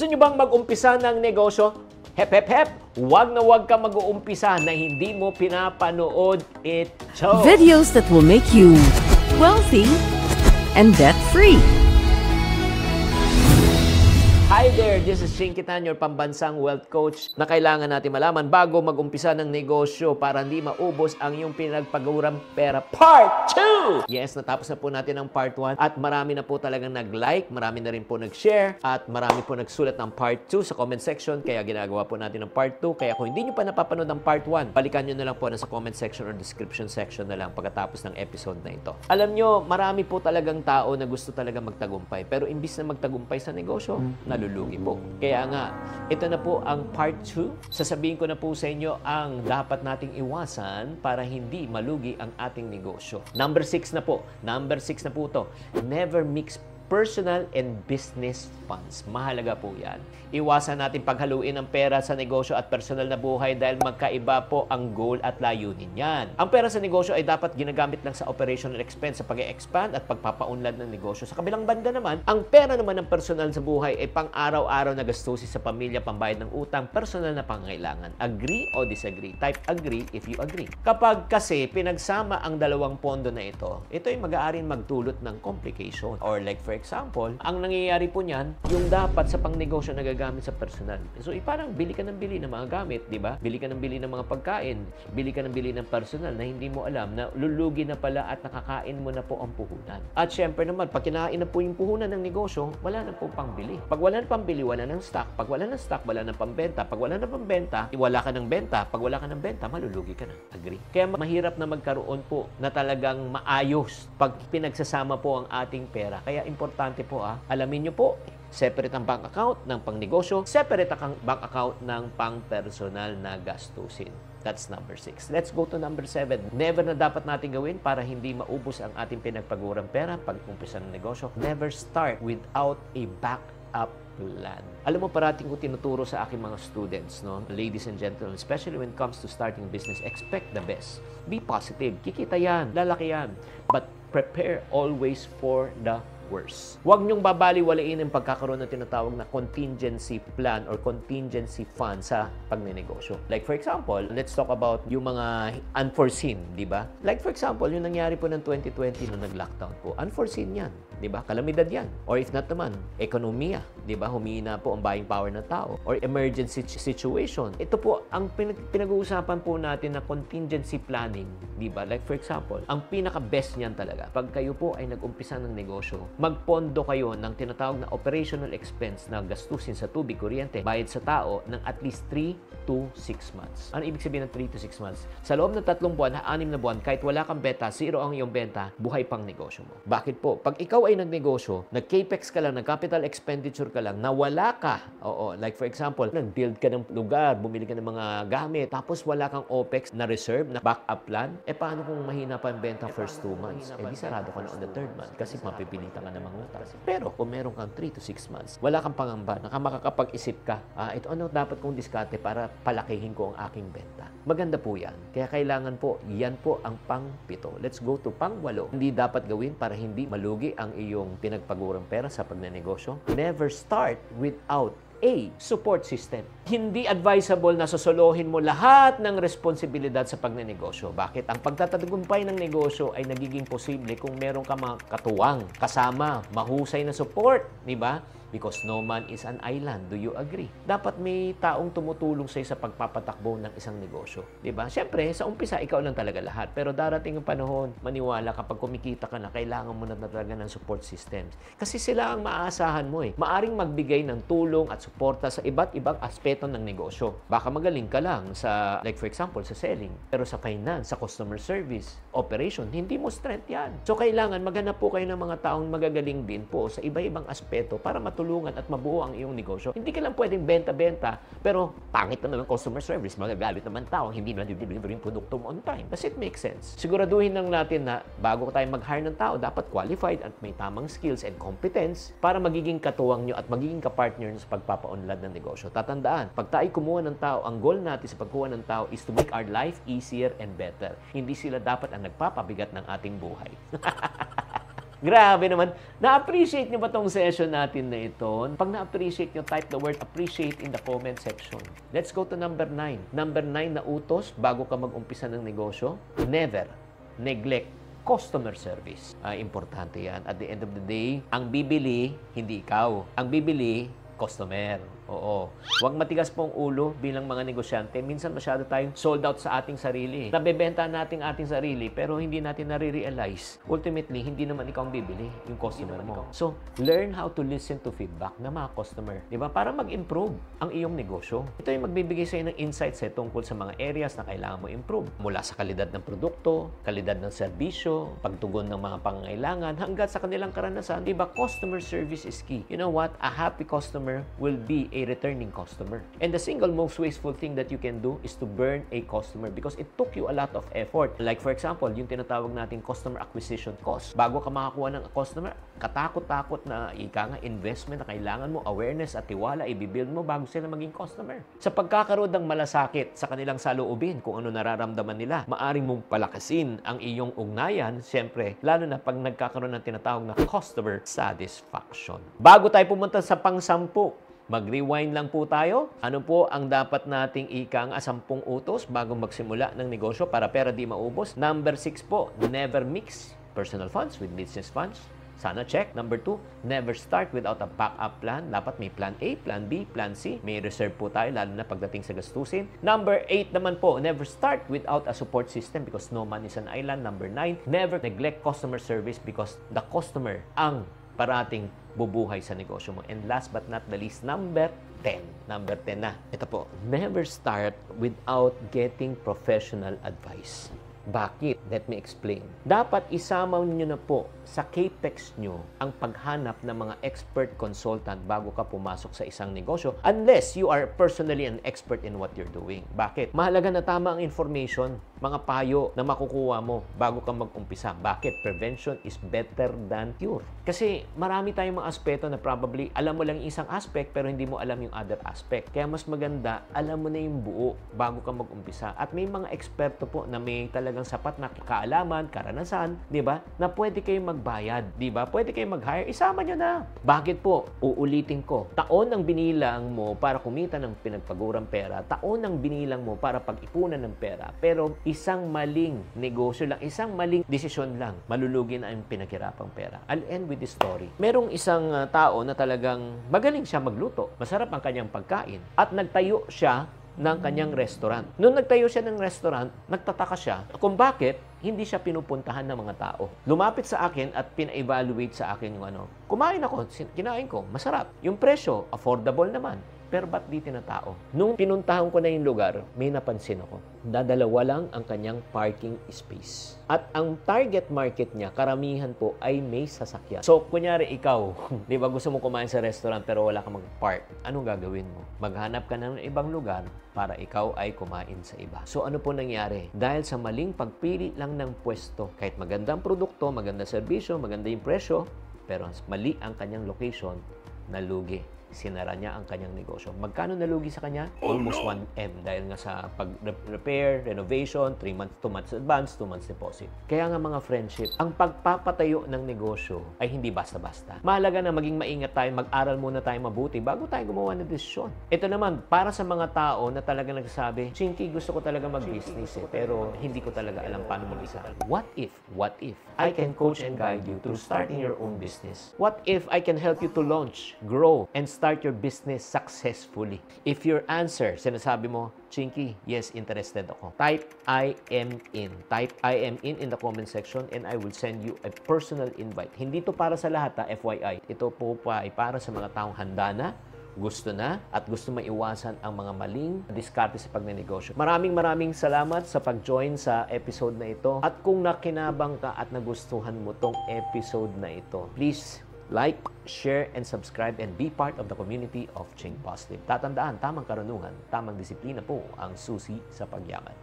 Gusto nyo bang mag-umpisa ng negosyo? Hep, hep, hep! Huwag na huwag ka mag-uumpisa na hindi mo pinapanood ito. Videos that will make you wealthy and debt-free. Hi there! This is Shane Kitan, your pambansang wealth coach na kailangan natin malaman bago mag-umpisa ng negosyo para hindi maubos ang iyong pinagpagurang pera. Part 2! Yes, natapos na po natin ang Part 1 at marami na po talagang nag-like, marami na rin po nag-share at marami po nagsulat ng Part 2 sa comment section kaya ginagawa po natin ang Part 2. Kaya kung hindi nyo pa napapanood ang Part 1, balikan nyo na lang po na sa comment section or description section na lang pagkatapos ng episode na ito. Alam nyo, marami po talagang tao na gusto talaga magtagumpay pero imbis na magtagumpay sa negosyo, nalulugi po. Kaya nga, ito na po ang part 2. Sasabihin ko na po sa inyo ang dapat nating iwasan para hindi malugi ang ating negosyo. Number 6 na po. Number 6 na po to. Never mix personal and business funds. Mahalaga po yan. Iwasan natin paghaluin ng pera sa negosyo at personal na buhay dahil magkaiba po ang goal at layunin yan. Ang pera sa negosyo ay dapat ginagamit lang sa operational expense, sa pag-e-expand at pagpapaunlad ng negosyo. Sa kabilang banda naman, ang pera naman ng personal sa buhay ay pang-araw-araw na gastusin sa pamilya, pambayad ng utang, personal na pangangailangan. Agree o disagree? Type agree if you agree. Kapag kasi pinagsama ang dalawang pondo na ito ay mag-aaring magdulot ng complication. Or like for example, ang nangyayari po niyan, yung dapat sa pangnegosyo na gagamit sa personal. So, parang bili ka ng bili ng mga gamit, di ba? Bili ka ng bili ng mga pagkain, bili ka ng bili ng personal na hindi mo alam na lulugi na pala at nakakain mo na po ang puhunan. At syempre naman, pag kinain na po yung puhunan ng negosyo, wala na po pangbili. Pag wala na pangbili, wala ng stock. Pag wala ng stock, wala ng pambenta. Pag wala ng pambenta, wala ka ng benta. Pag wala ka ng benta, malulugi ka na. Agree? Kaya mahirap na magkaroon po na talagang maayos pag pinagsasama po ang ating pera. Kaya importante po alamin nyo po, separate ang bank account ng pangnegosyo, separate ang bank account ng pang-personal na gastusin. That's number 6. Let's go to number 7. Never na dapat natin gawin para hindi maubos ang ating pinagpagurang pera pag umpisa ng negosyo. Never start without a backup plan. Alam mo, parating ko tinuturo sa aking mga students, no? Ladies and gentlemen, especially when it comes to starting business, expect the best. Be positive. Kikita yan. Lalaki yan. But prepare always for the worse. Huwag niyong babaliwalain ang pagkakaroon ng tinatawag na contingency plan or contingency fund sa pagnenegosyo. Like for example, let's talk about yung mga unforeseen, di ba? Like for example, yung nangyari po ng 2020 nung nag-lockdown po. Unforeseen yan, di ba? Kalamidad yan. Or if not naman, ekonomiya, di ba? Humina po ang buying power ng tao. Or emergency situation. Ito po, ang pinag-uusapan po natin na contingency planning, di ba? Like for example, ang pinaka-best niyan talaga, pag kayo po ay nag-umpisa ng negosyo, magpondo kayo ng tinatawag na operational expense na gastusin sa tubig, kuryente, bayad sa tao ng at least 3 to 6 months. Ano ibig sabihin ng 3 to 6 months? Sa loob ng 3 buwan, 6 na buwan, kahit wala kang benta, zero ang iyong benta, buhay pang negosyo mo. Bakit po? Pag ikaw ay nagnegosyo, nag-capex ka lang, nag-capital expenditure ka lang, nawala ka. Oo, like for example, nag-build ka ng lugar, bumili ka ng mga gamit, tapos wala kang OPEX na reserve, na backup plan, paano kung mahina pa ang benta first 2 months? Di sarado ka na on the 3rd month kasi mapipilitan ka na mangutang. Pero kung meron kang 3 to 6 months, wala kang pangamba, makakapag-isip ka, ito ano dapat kong diskarte para palakihin ko ang aking benta. Maganda po yan. Kaya kailangan po, yan po ang pang-7. Let's go to pang-8. Hindi dapat gawin para hindi malugi ang iyong pinagpagurang pera sa pagnenegosyo. Never start without a support system. Hindi advisable na sosolohin mo lahat ng responsibilidad sa pagnenegosyo. Bakit? Ang pagtatagumpay ng negosyo ay nagiging posible kung meron ka mga katuwang, kasama, mahusay na support, di ba? Because no man is an island. Do you agree? Dapat may taong tumutulong sa'yo sa pagpapatakbo ng isang negosyo. Diba? Siyempre, sa umpisa, ikaw lang talaga lahat. Pero darating ang panahon, maniwala kapag kumikita ka na, kailangan mo na talaga ng support systems. Kasi sila ang maaasahan mo eh. Maaring magbigay ng tulong at suporta sa iba't ibang aspeto ng negosyo. Baka magaling ka lang sa, like for example, sa selling. Pero sa finance, sa customer service, operation, hindi mo strength yan. So, kailangan maghanap po kayo ng mga taong magagaling din po sa iba-ibang aspeto para matulungan at mabuo ang iyong negosyo. Hindi ka lang pwedeng benta-benta, pero pangit na naman customer service, magagalit naman tao, hindi na deliver yung produkto mo on time. Does it make sense? Siguraduhin lang natin na bago tayo mag-hire ng tao, dapat qualified at may tamang skills and competence para magiging katuwang nyo at magiging kapartner nyo sa pagpapaunlad ng negosyo. Tatandaan, pag tayo kumuha ng tao, ang goal natin sa pagkuha ng tao is to make our life easier and better. Hindi sila dapat ang nagpapabigat ng ating buhay. Grabe naman. Na-appreciate nyo ba tong session natin na ito? Pag na-appreciate nyo, type the word appreciate in the comment section. Let's go to number 9. Number 9 na utos bago ka mag-umpisa ng negosyo. Never neglect customer service. Importante yan. At the end of the day, ang bibili, hindi ikaw. Ang bibili, customer. Oo. Huwag matigas pong ulo bilang mga negosyante. Minsan masyado tayong sold out sa ating sarili. Nabebenta natin ating sarili pero hindi natin nare-realize. Ultimately, hindi naman ikaw ang bibili, yung customer mo. So, learn how to listen to feedback ng mga customer. Diba? Para mag-improve ang iyong negosyo. Ito yung magbibigay sa'yo ng insights tungkol sa mga areas na kailangan mo improve. Mula sa kalidad ng produkto, kalidad ng serbisyo, pagtugon ng mga pangangailangan, hanggat sa kanilang karanasan. Diba? Customer service is key. You know what? A happy customer will be a returning customer. And the single most wasteful thing that you can do is to burn a customer because it took you a lot of effort. Like for example, yung tinatawag nating customer acquisition cost. Bago ka makakuha ng customer, katakot-takot na ika nga investment na kailangan mo, awareness at tiwala, ibibuild mo bago sila maging customer. Sa pagkakaroon ng malasakit sa kanilang saloobin, kung ano nararamdaman nila, maaring mong palakasin ang iyong ugnayan, siyempre, lalo na pag nagkakaroon ng tinatawag na customer satisfaction. Bago tayo pumunta sa pang-10, mag-rewind lang po tayo. Ano po ang dapat nating ikang 10 utos bago magsimula ng negosyo para pera di maubos? Number 6 po, never mix personal funds with business funds. Sana check. Number 2, never start without a backup plan. Dapat may plan A, plan B, plan C. May reserve po tayo, lalo na pagdating sa gastusin. Number 8 naman po, never start without a support system because no man is an island. Number 9, never neglect customer service because the customer ang parating bubuhay sa negosyo mo. And last but not the least, number 10. Number 10 na. Ito po, never start without getting professional advice. Bakit? Let me explain. Dapat isama nyo na po sa capex nyo ang paghanap ng mga expert consultant bago ka pumasok sa isang negosyo unless you are personally an expert in what you're doing. Bakit? Mahalaga na tama ang information, mga payo na makukuha mo bago ka mag-umpisa. Bakit? Prevention is better than cure. Kasi marami tayong mga aspeto na probably alam mo lang isang aspect pero hindi mo alam yung other aspect. Kaya mas maganda, alam mo na yung buo bago ka mag-umpisa. At may mga eksperto po na may talagang sapat na kaalaman, karanasan, di ba? Na pwede kayong magbayad, di ba? Pwede kayong mag-hire, isama nyo na. Bakit po? Uulitin ko. Taon ang binilang mo para kumita ng pinagpagurang pera. Taon ang binilang mo para pag-ipunan ng pera. Pero isang maling negosyo lang, isang maling desisyon lang, malulugi na ang pinaghirapang pera. I'll end with this story. Merong isang tao na talagang magaling siya magluto. Masarap ang kanyang pagkain. At nagtayo siya ng kanyang restaurant. Noong nagtayo siya ng restaurant, nagtataka siya kung bakit hindi siya pinupuntahan ng mga tao. Lumapit sa akin at pina-evaluate sa akin yung ano. Kumain ako, kinain ko, masarap. Yung presyo, affordable naman. Pero ba't di tinatao? Nung pinuntahan ko na yung lugar, may napansin ako. Dadalawa lang ang kanyang parking space. At ang target market niya, karamihan po ay may sasakyan. So, kunyari ikaw, di ba gusto mo kumain sa restaurant pero wala kang mag-park, anong gagawin mo? Maghanap ka ng ibang lugar para ikaw ay kumain sa iba. So, ano po nangyari? Dahil sa maling pagpili lang ng pwesto, kahit magandang produkto, magandang serbisyo, maganda yung presyo, pero mali ang kanyang location, nalugi. Sinara niya ang kanyang negosyo. Magkano nalugi sa kanya? Almost 1M dahil nga sa pag-repair, renovation, 3 months, 2 months advance, 2 months deposit. Kaya nga mga friendship, ang pagpapatayo ng negosyo ay hindi basta-basta. Mahalaga na maging maingat tayo, mag-aral muna tayo mabuti bago tayo gumawa ng desisyon. Ito naman, para sa mga tao na talaga nagsasabi, Chinky, gusto ko talaga mag-business pero hindi ko talaga alam paano mag-isa. What if I can coach and guide you through starting your own business? What if I can help you to launch, grow, and start your business successfully? If your answer, sinasabi mo, Chinky, yes, interested ako. Type I am in. Type I am in the comment section and I will send you a personal invite. Hindi to para sa lahat, FYI. Ito po pa ay para sa mga taong handa na, gusto na, at gusto maiwasan ang mga maling diskarte sa pagnenegosyo. Maraming salamat sa pag-join sa episode na ito. At kung nakinabang ka at nagustuhan mo tong episode na ito, please like, share, and subscribe and be part of the community of Ching Positive. Tatandaan, tamang karunungan, tamang disiplina po ang susi sa pagyaman.